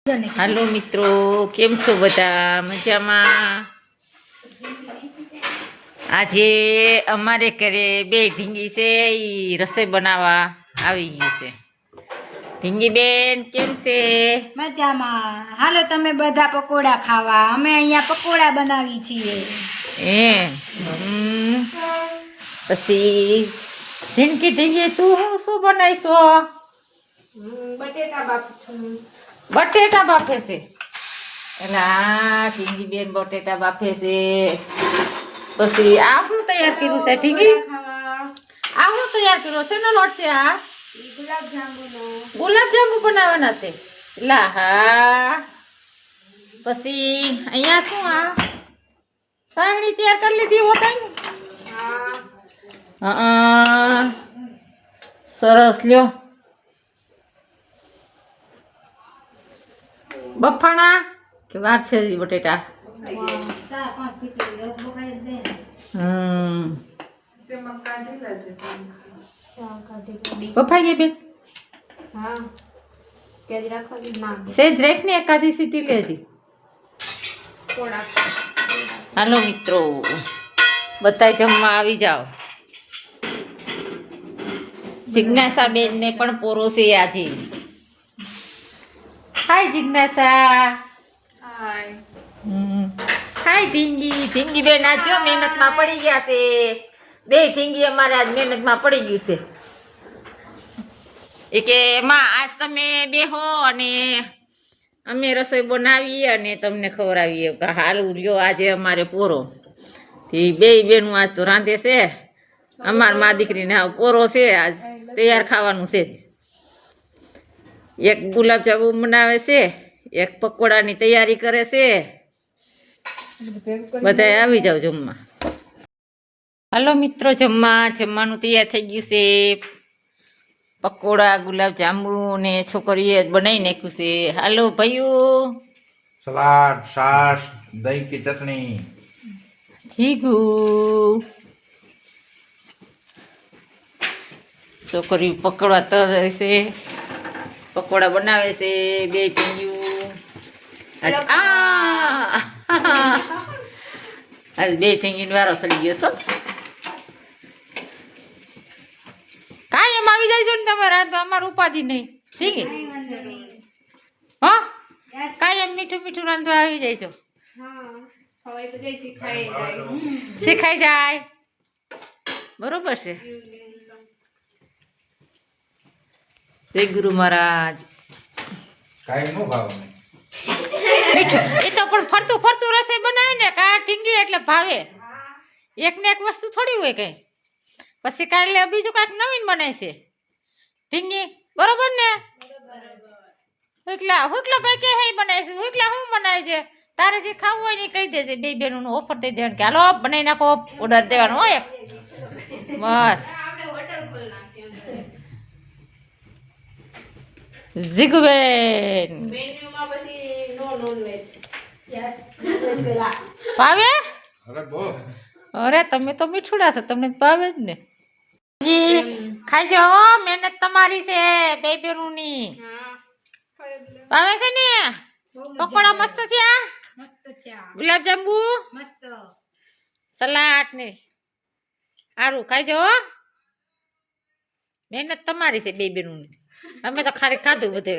હાલો મિત્રો, કેમ છો બધા? મજામાં? આજે અમારે ઘરે બે ઢીંગી છે, ઈ રસોઈ બનાવવા આવી ગઈ છે. ઢીંગી બેન કેમ છે? મજામાં. હાલો તમે બધા પકોડા ખાવા. અમે અહીંયા પકોડા બનાવી છીએ. પછી ઢીંગી તું શું બનાવીશો? બટેટા બાફે છે. એલા ઢીંગી બેન બટેટા બાફે છે. પછી આ શું તૈયાર કર્યું છે ઢીંગી? આ શું તૈયાર કર્યો છે? નો લોટ છે આ? ગુલાબજાંબુ બનાવવાના છે. લા હા. પછી અહીંયા શું આ સાંગણી તૈયાર કરી લીધી હોતા ને? હા. સરસ લ્યો. બફાણા કે વાર છે બટેટા? બફાઈ ગઈ બેન? સેજ રાખ ને એકાદી સીટી લેજી. હાલો મિત્રો, બધા જમવા આવી જાઓ. જિજ્ઞાસા બેન ને પણ પોરો છે આજે. હાય જિજ્ઞાસા. હાય ઢીંગી બેન આજ જો મહેનતમાં પડી ગયા છે. બે ઢીંગી અમારે આજ મહેનતમાં પડી ગયું છે. એ કે એમાં આજ તમે બેહો અને અમે રસોઈ બનાવીએ અને તમને ખવડાવીએ. હાલું લ્યો આજે અમારે પોરો. તે બે બેનું આજ તો રાંધે છે. અમાર મા દીકરીને પોરો છે આજ તૈયાર ખાવાનું છે. એક ગુલાબજાંબુ બનાવે છે, એક પકોડાની તૈયારી કરે છે. બધા આવી જાવ જમવા. હાલો મિત્રો, જમવાનું તૈયાર થઈ ગયું છે. પકોડા ગુલાબજાંબુ ને છોકરીએ બનાવી નાખ્યું છે. હાલો ભાઈઓ. સલાડ, છાશ, દહીં की चटनी. જીગુ છોકરી પકોડા તરે છે, પકોડા બનાવે છે. બે ઢીંગીયું આજ બે ઢીંગીનો વારો સડી ગયો છો. કાંઈ એમ આવી જાય છો ને તમારે તો અમારે ઉપાધિ નહીં. ઢીંગી હા કાંઈ એમ મીઠું મીઠું રાંધવા આવી જાય છો. શીખાઈ જાય બરોબર છે. જય ગુરુ મહારાજ. કાઈ નો ભાવ મીઠું એ તો પણ ફરતું ફરતું રસોઈ બનાવે ને કા ઢીંગી એટલે ભાવે. એક ને એક વસ્તુ થોડી હોય કઈ. પછી કાલે બીજું કાંઈક નવીન બનાય છે ઢીંગી, બરોબર ને? હુકલા ભાઈ કે હે બનાય છે. હુકલા શું બનાવે છે? તારે જે ખાવું હોય ને કહી દેજે. બે બેનું ઓફર દઈ દેવાનું કે હાલો બનાવી નાખો. ઓર્ડર દેવાનો હોય બસ. જીગુબેન ભાવે? અરે તમે તો મીઠુડા છો, તમને ભાવે જ ને. ખાઈજો, મહેનત તમારી છે બે બેનું ની. ભાવે છે ને? પકોડા મસ્ત થયા. ગુલાબજાંબુ મસ્ત. સલાડ ને સારું ખાઈજો. મહેનત તમારી છે બે બેનું ની. અમે તો ખાલી ખાધું બધે.